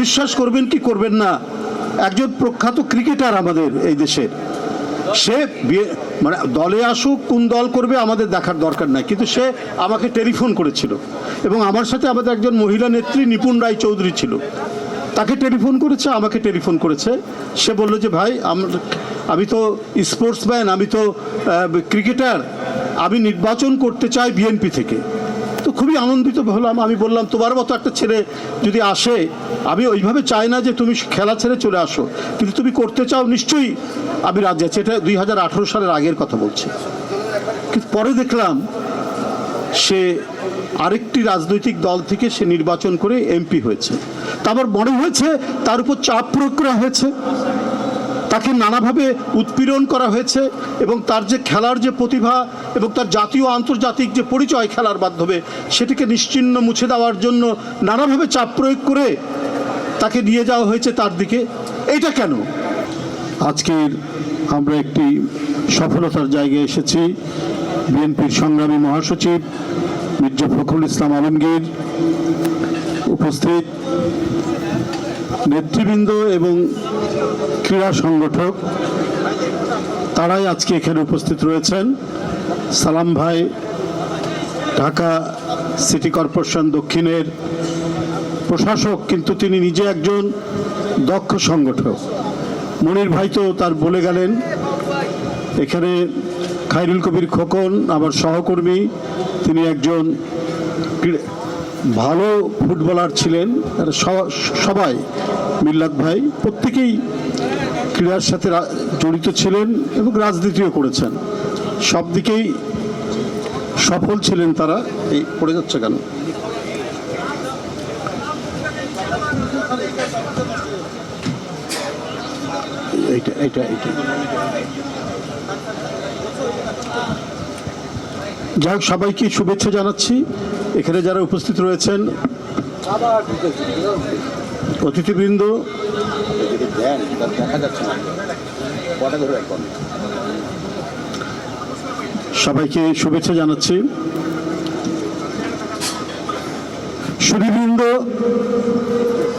বিশ্বাস করবেন কি করবেন না, একজন প্রখ্যাত ক্রিকেটার আমাদের এই দেশের, সে মানে দলে আসুক কোন দল করবে আমাদের দেখার দরকার নাই, কিন্তু সে আমাকে টেলিফোন করেছিল এবং আমার সাথে আমাদের একজন মহিলা নেত্রী নিপুণ রায় চৌধুরী ছিল, তাকে টেলিফোন করেছে, আমাকে টেলিফোন করেছে। সে বলল যে ভাই আমি তো স্পোর্টসম্যান, আমি তো ক্রিকেটার, আমি নির্বাচন করতে চাই বিএনপি থেকে। তো খুবই আনন্দিত হলাম। আমি বললাম তোমার মতো একটা ছেলে যদি আসে, আমি ওইভাবে চাই না যে তুমি খেলা ছেড়ে চলে আসো, কিন্তু তুমি করতে চাও নিশ্চয়ই আমি রাজি আছি। এটা 2018 সালের আগের কথা বলছি। কিন্তু পরে দেখলাম সে আরেকটি রাজনৈতিক দল থেকে সে নির্বাচন করে এমপি হয়েছে। তারপর মনে হয়েছে তার উপর চাপ প্রয়োগ করা হয়েছে, তাকে নানাভাবে উৎপীড়ন করা হয়েছে এবং তার যে খেলার যে প্রতিভা এবং তার জাতীয় আন্তর্জাতিক যে পরিচয় খেলার মাধ্যমে, সেটিকে নিশ্চিহ্ন মুছে দেওয়ার জন্য নানাভাবে চাপ প্রয়োগ করে তাকে নিয়ে যাওয়া হয়েছে তার দিকে। এইটা কেন? আজকের আমরা একটি সফলতার জায়গায় এসেছি। বিএনপির সংগ্রামী মহাসচিব মির্জা ফখরুল ইসলাম আলমগীর উপস্থিত, নেতৃবৃন্দ এবং ক্রীড়া সংগঠক তারাই আজকে এখানে উপস্থিত রয়েছেন। সালাম ভাই ঢাকা সিটি কর্পোরেশন দক্ষিণের প্রশাসক, কিন্তু তিনি নিজে একজন দক্ষ সংগঠক। মনির ভাই তো তার বলে গেলেন। এখানে খায়রুল কবির খোকন আমার সহকর্মী, তিনি একজন ভালো ফুটবলার ছিলেন। সবাই, মিল্লাত ভাই, প্রত্যেকেই ক্রীড়ার সাথে জড়িত ছিলেন এবং রাজনীতিও করেছেন, সব দিকেই সফল ছিলেন তারা। এই পড়ে যাচ্ছে কেন? এইটা এইটা এইটা যাই হোক, সবাইকে শুভেচ্ছা জানাচ্ছি। এখানে যারা উপস্থিত রয়েছেন, অতিথিবৃন্দ, সবাইকে শুভেচ্ছা জানাচ্ছি। সুধীবৃন্দ,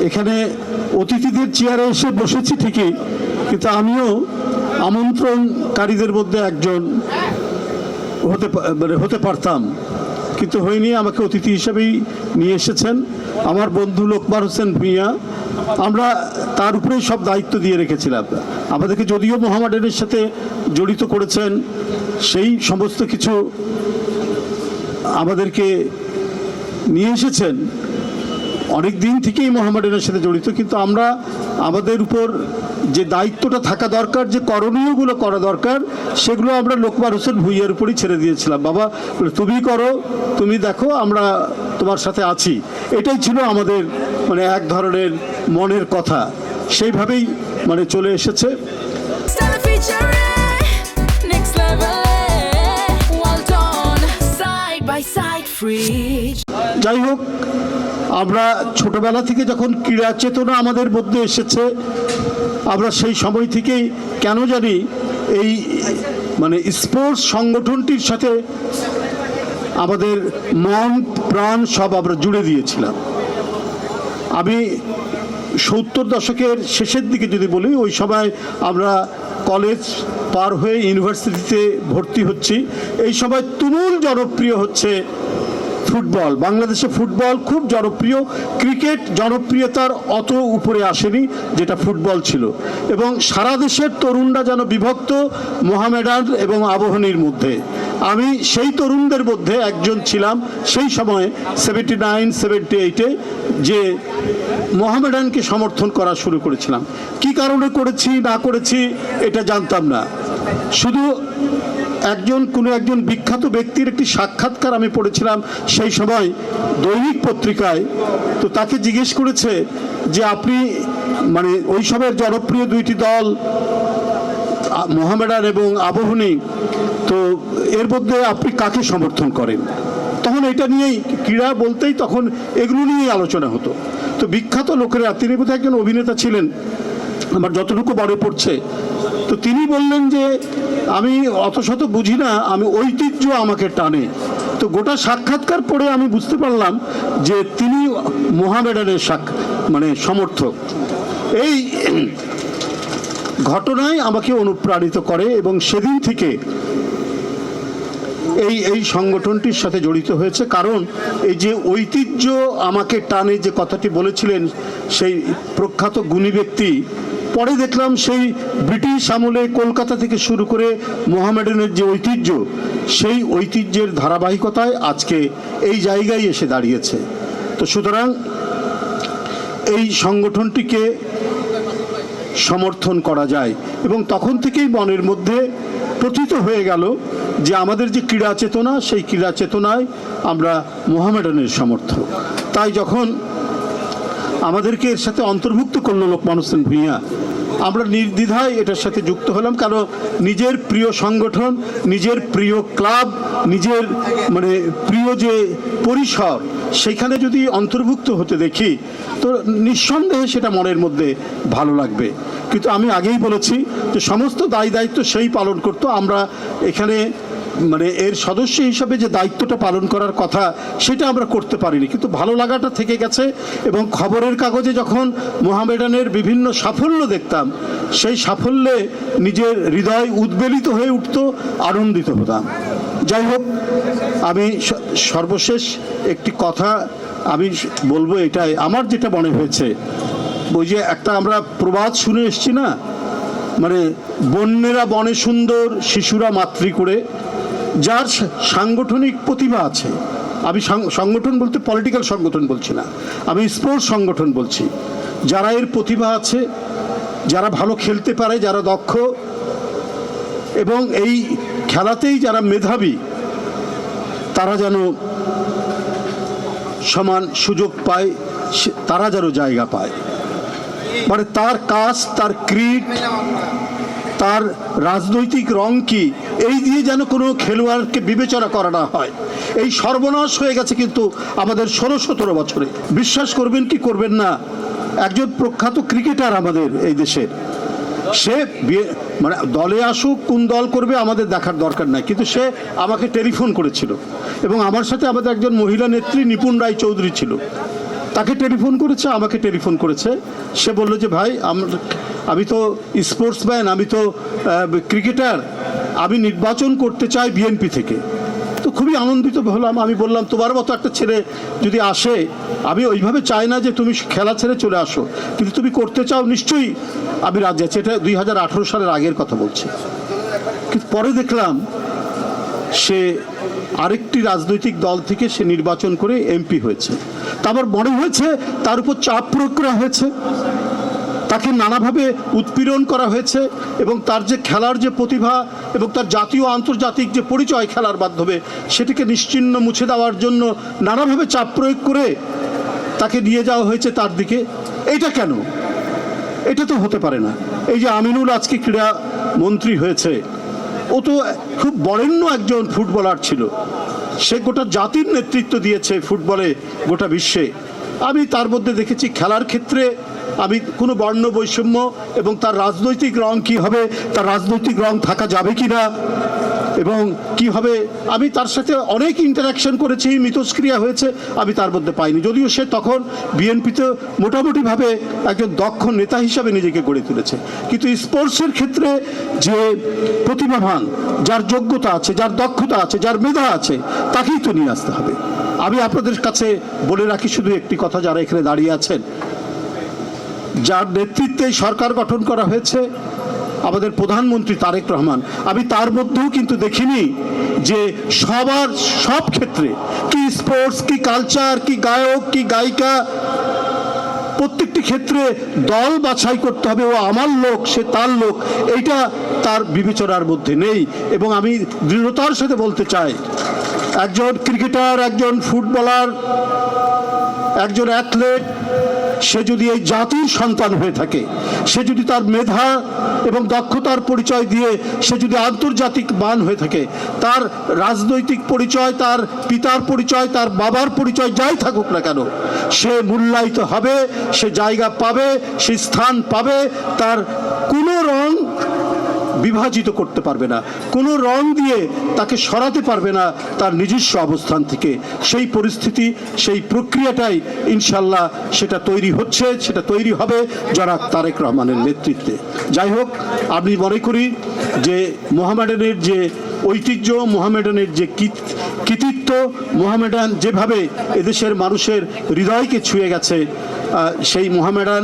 এখানে অতিথিদের চেয়ারে এসে বসেছি ঠিকই, কিন্তু আমিও আমন্ত্রণকারীদের মধ্যে একজন হতে পারতাম, কিন্তু হয়নি। আমাকে অতিথি হিসেবেই নিয়ে এসেছেন আমার বন্ধু লোকমান হোসেন ভূঁইয়া। আমরা তার উপরেই সব দায়িত্ব দিয়ে রেখেছিলাম। আমাদেরকে যদিও মোহামেডানের সাথে জড়িত করেছেন, সেই সমস্ত কিছু আমাদেরকে নিয়ে এসেছেন, অনেক দিন থেকেই মোহামেডানের সাথে জড়িত, কিন্তু আমরা আমাদের উপর যে দায়িত্বটা থাকা দরকার, যে করণীয়গুলো করা দরকার, সেগুলো আমরা লোকমান হোসেন ভূঁইয়ার উপরই ছেড়ে দিয়েছিলাম। বাবা তুমি করো, তুমি দেখো, আমরা তোমার সাথে আছি। এটাই ছিল আমাদের মানে এক ধরনের মনের কথা, সেইভাবেই মানে চলে এসেছে। যাই হোক, আমরা ছোটবেলা থেকে যখন ক্রীড়া চেতনা আমাদের মধ্যে এসেছে, আমরা সেই সময় থেকেই কেন জানি এই মানে স্পোর্টস সংগঠনটির সাথে আমাদের মন প্রাণ সব আমরা জুড়ে দিয়েছিলাম। আমি 70 দশকের শেষের দিকে যদি বলি, ওই সময় আমরা কলেজ পার হয়ে ইউনিভার্সিটিতে ভর্তি হচ্ছি। এই সময় তুমুল জনপ্রিয় হচ্ছে ফুটবল। বাংলাদেশে ফুটবল খুব জনপ্রিয়, ক্রিকেট জনপ্রিয়তার অত উপরে আসেনি যেটা ফুটবল ছিল, এবং সারা দেশের তরুণরা যেন বিভক্ত মোহামেডান এবং আবাহনীর মধ্যে। আমি সেই তরুণদের মধ্যে একজন ছিলাম সেই সময়ে 79-78-এ, যে মোহামেডানকে সমর্থন করা শুরু করেছিলাম। কি কারণে করেছি না করেছি এটা জানতাম না, শুধু কোনো একজন বিখ্যাত ব্যক্তির একটি সাক্ষাৎকার আমি পড়েছিলাম সেই সময় দৈনিক পত্রিকায়। তো তাকে জিজ্ঞেস করেছে যে আপনি মানে ওই সময়ের জনপ্রিয় দুইটি দল মোহামেডান এবং আবাহনী, তো এর মধ্যে আপনি কাকে সমর্থন করেন? তখন এটা নিয়েই, ক্রীড়া বলতেই তখন এগুলো নিয়েই আলোচনা হতো। তো বিখ্যাত লোকেরা, তিনি বোধহয় একজন অভিনেতা ছিলেন আমার যতটুকু মনে পড়ছে, তো তিনি বললেন যে আমি অত শত বুঝি না, আমি ঐতিহ্য আমাকে টানে। তো গোটা সাক্ষাৎকার পড়ে আমি বুঝতে পারলাম যে তিনি মোহামেডানের মানে সমর্থক। এই ঘটনায় আমাকে অনুপ্রাণিত করে এবং সেদিন থেকে এই সংগঠনটির সাথে জড়িত হয়েছে। কারণ এই যে ঐতিহ্য আমাকে টানে, যে কথাটি বলেছিলেন সেই প্রখ্যাত গুণী ব্যক্তি, পরে দেখলাম সেই ব্রিটিশ আমলে কলকাতা থেকে শুরু করে মোহামেডানের যে ঐতিহ্য, সেই ঐতিহ্যের ধারাবাহিকতায় আজকে এই জায়গায় এসে দাঁড়িয়েছে। তো সুতরাং এই সংগঠনটিকে সমর্থন করা যায় এবং তখন থেকেই মনের মধ্যে প্রতীত হয়ে গেল যে আমাদের যে ক্রীড়া চেতনা, সেই ক্রীড়া চেতনায় আমরা মোহামেডানের সমর্থক। তাই যখন আমাদেরকে এর সাথে অন্তর্ভুক্ত করলো লোকমান হোসেন ভূঁইয়া, আমরা নির্দ্বিধায় এটার সাথে যুক্ত হলাম। কারণ নিজের প্রিয় সংগঠন, নিজের প্রিয় ক্লাব, নিজের মানে প্রিয় যে পরিসর, সেখানে যদি অন্তর্ভুক্ত হতে দেখি তো নিঃসন্দেহে সেটা মনের মধ্যে ভালো লাগবে। কিন্তু আমি আগেই বলেছি যে সমস্ত দায় দায়িত্ব সেই পালন করতো। আমরা এখানে মানে এর সদস্য হিসাবে যে দায়িত্বটা পালন করার কথা সেটা আমরা করতে পারিনি, কিন্তু ভালো লাগাটা থেকে গেছে। এবং খবরের কাগজে যখন মোহামেডানের বিভিন্ন সাফল্য দেখতাম, সেই সাফল্যে নিজের হৃদয় উদ্বেলিত হয়ে উঠত, আনন্দিত হতাম। যাই হোক, আমি সর্বশেষ একটি কথা আমি বলবো, এটাই আমার যেটা মনে হয়েছে। ওই যে একটা আমরা প্রবাদ শুনে এসছি না, মানে বন্যেরা বনে সুন্দর, শিশুরা মাতৃ করে। যার সাংগঠনিক প্রতিভা আছে, আমি সংগঠন বলতে পলিটিক্যাল সংগঠন বলছি না, আমি স্পোর্টস সংগঠন বলছি, যারা এর প্রতিভা আছে, যারা ভালো খেলতে পারে, যারা দক্ষ এবং এই খেলাতেই যারা মেধাবী, তারা যেন সমান সুযোগ পায়, তারা যেন জায়গা পায়। মানে তার কাস্ট, তার ক্রিড, তার রাজনৈতিক রং কি, এই দিয়ে যেন কোনো খেলোয়াড়কে বিবেচনা করা না হয়। এই সর্বনাশ হয়ে গেছে কিন্তু আমাদের 16-17 বছরে। বিশ্বাস করবেন কি করবেন না, একজন প্রখ্যাত ক্রিকেটার আমাদের এই দেশের, সে মানে দলে আসুক, কোন দল করবে আমাদের দেখার দরকার নাই, কিন্তু সে আমাকে টেলিফোন করেছিল। এবং আমার সাথে আমাদের একজন মহিলা নেত্রী নিপুণ রায় চৌধুরী ছিল, তাকে টেলিফোন করেছে, আমাকে টেলিফোন করেছে। সে বলল যে ভাই, আমি তো স্পোর্টসম্যান, আমি তো ক্রিকেটার, আমি নির্বাচন করতে চাই বিএনপি থেকে। তো খুবই আনন্দিত হলাম। আমি বললাম, তোমার মতো একটা ছেলে যদি আসে, আমি ওইভাবে চাই না যে তুমি খেলা ছেড়ে চলে আসো, কিন্তু তুমি করতে চাও, নিশ্চয়ই আমি রাজি আছি। এটা 2018 সালের আগের কথা বলছি। কিন্তু পরে দেখলাম সে আরেকটি রাজনৈতিক দল থেকে সে নির্বাচন করে এমপি হয়েছে। তারপর মনে হয়েছে তার উপর চাপ প্রয়োগ করা হয়েছে, তাকে নানাভাবে উৎপীড়ন করা হয়েছে এবং তার যে খেলার যে প্রতিভা এবং তার জাতীয় আন্তর্জাতিক যে পরিচয় খেলার মাধ্যমে, সেটিকে নিশ্চিহ্ন মুছে দেওয়ার জন্য নানাভাবে চাপ প্রয়োগ করে তাকে নিয়ে যাওয়া হয়েছে তার দিকে। এইটা কেন? এটা তো হতে পারে না। এই যে আমিনুল আজকে ক্রীড়া মন্ত্রী হয়েছে, ও তো খুব বরেণ্য একজন ফুটবলার ছিল, সে গোটা জাতির নেতৃত্ব দিয়েছে ফুটবলে গোটা বিশ্বে। আমি তার মধ্যে দেখেছি খেলার ক্ষেত্রে আমি কোনো বর্ণ বৈষম্য এবং তার রাজনৈতিক রং কি হবে, তার রাজনৈতিক রং থাকা যাবে কি না এবং কি হবে, আমি তার সাথে অনেক ইন্টারাকশন করেছি, মিথস্ক্রিয়া হয়েছে, আমি তার মধ্যে পাইনি। যদিও সে তখন বিএনপিতে মোটামুটিভাবে একজন দক্ষ নেতা হিসাবে নিজেকে গড়ে তুলেছে। কিন্তু স্পোর্টসের ক্ষেত্রে যে প্রতিভাবান, যার যোগ্যতা আছে, যার দক্ষতা আছে, যার মেধা আছে, তাকেই তো নিয়ে আসতে হবে। আমি আপনাদের কাছে বলে রাখি শুধু একটি কথা, যারা এখানে দাঁড়িয়ে আছেন, যার নেতৃত্বে সরকার গঠন করা হয়েছে, আমাদের প্রধানমন্ত্রী তারেক রহমান, আমি তার মধ্যেও কিন্তু দেখিনি যে সব ক্ষেত্রে, কি স্পোর্টস, কি কালচার, কি গায়ক, কি গায়িকা, প্রত্যেকটি ক্ষেত্রে দল বাছাই করতে হবে, ও আমার লোক, সে তার লোক, এইটা তার বিবেচনার মধ্যে নেই। এবং আমি দৃঢ়তার সাথে বলতে চাই, একজন ক্রিকেটার, একজন ফুটবলার, একজন অ্যাথলেট, সে যদি এই জাতির সন্তান হয়ে থাকে, সে যদি তার মেধা এবং দক্ষতার পরিচয় দিয়ে সে যদি আন্তর্জাতিক মান হয়ে থাকে, তার রাজনৈতিক পরিচয়, তার পিতার পরিচয়, তার বাবার পরিচয় যাই থাকুক না কেন, সে মূল্যায়িত হবে, সে জায়গা পাবে, সে স্থান পাবে। তার কোনো রং বিভাজিত করতে পারবে না, কোনো রং দিয়ে তাকে সরাতে পারবে না তার নিজস্ব অবস্থান থেকে। সেই পরিস্থিতি, সেই প্রক্রিয়াটাই ইনশাল্লাহ সেটা তৈরি হচ্ছে, সেটা তৈরি হবে জনাব তারেক রহমানের নেতৃত্বে। যাই হোক, আমি মনে করি যে মোহামেডানের যে ঐতিহ্য, মোহামেডানের যে কৃতিত্ব, মোহামেডান যেভাবে এদেশের মানুষের হৃদয়কে ছুঁয়ে গেছে, সেই মোহামেডান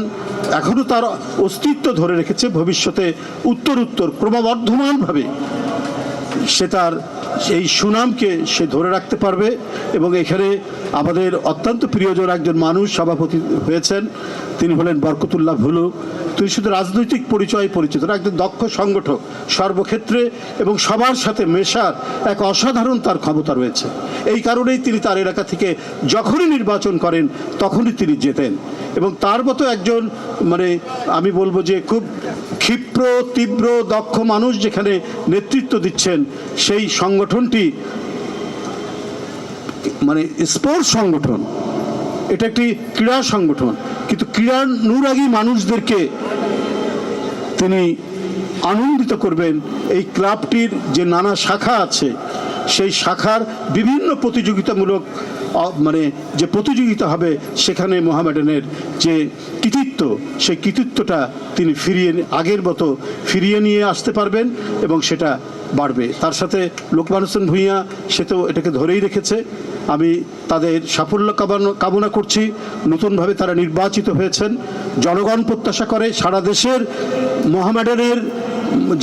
এখনও তার অস্তিত্ব ধরে রেখেছে। ভবিষ্যতে উত্তর ক্রমবর্ধমানভাবে সে তার এই সুনামকে সে ধরে রাখতে পারবে। এবং এখানে আমাদের অত্যন্ত প্রিয়জন একজন মানুষ সভাপতি হয়েছেন, তিনি হলেন বরকতুল্লাহ ভুলু। তিনি শুধু রাজনৈতিক পরিচিত না, একজন দক্ষ সংগঠক, সর্বক্ষেত্রে এবং সবার সাথে মেশার এক অসাধারণ তার ক্ষমতা রয়েছে। এই কারণেই তিনি তার এলাকা থেকে যখনই নির্বাচন করেন তখনই তিনি জেতেন। এবং তার মতো একজন আমি বলবো যে খুব ক্ষিপ্র, তীব্র, দক্ষ মানুষ যেখানে নেতৃত্ব দিচ্ছেন, সেই সংগঠনটি স্পোর্টস সংগঠন, এটা একটি ক্রীড়া সংগঠন, কিন্তু ক্রীড়ানুরাগী মানুষদেরকে তিনি আনন্দিত করবেন। এই ক্লাবটির যে নানা শাখা আছে, সেই শাখার বিভিন্ন প্রতিযোগিতামূলক যে প্রতিযোগিতা হবে, সেখানে মোহামেডানের যে কৃতিত্ব, সেই কৃতিত্বটা তিনি আগের মতো ফিরিয়ে নিয়ে আসতে পারবেন এবং সেটা বাড়বে। তার সাথে লোকমান হোসেন ভূঁইয়া, সে তো এটাকে ধরেই রেখেছে। আমি তাদের সাফল্য কামনা করছি। নতুনভাবে তারা নির্বাচিত হয়েছেন। জনগণ প্রত্যাশা করে, সারা দেশের মোহামেডানের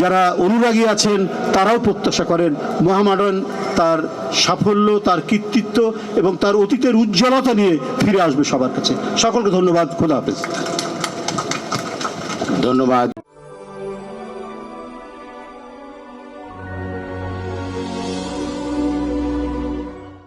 যারা অনুরাগী আছেন তারাও প্রত্যাশা করেন মোহামেডান তার সাফল্য, তার কৃতিত্ব এবং তার অতীতের উজ্জ্বলতা নিয়ে ফিরে আসবে সবার কাছে। সকলকে ধন্যবাদ। খোদা হাফেজ। ধন্যবাদ।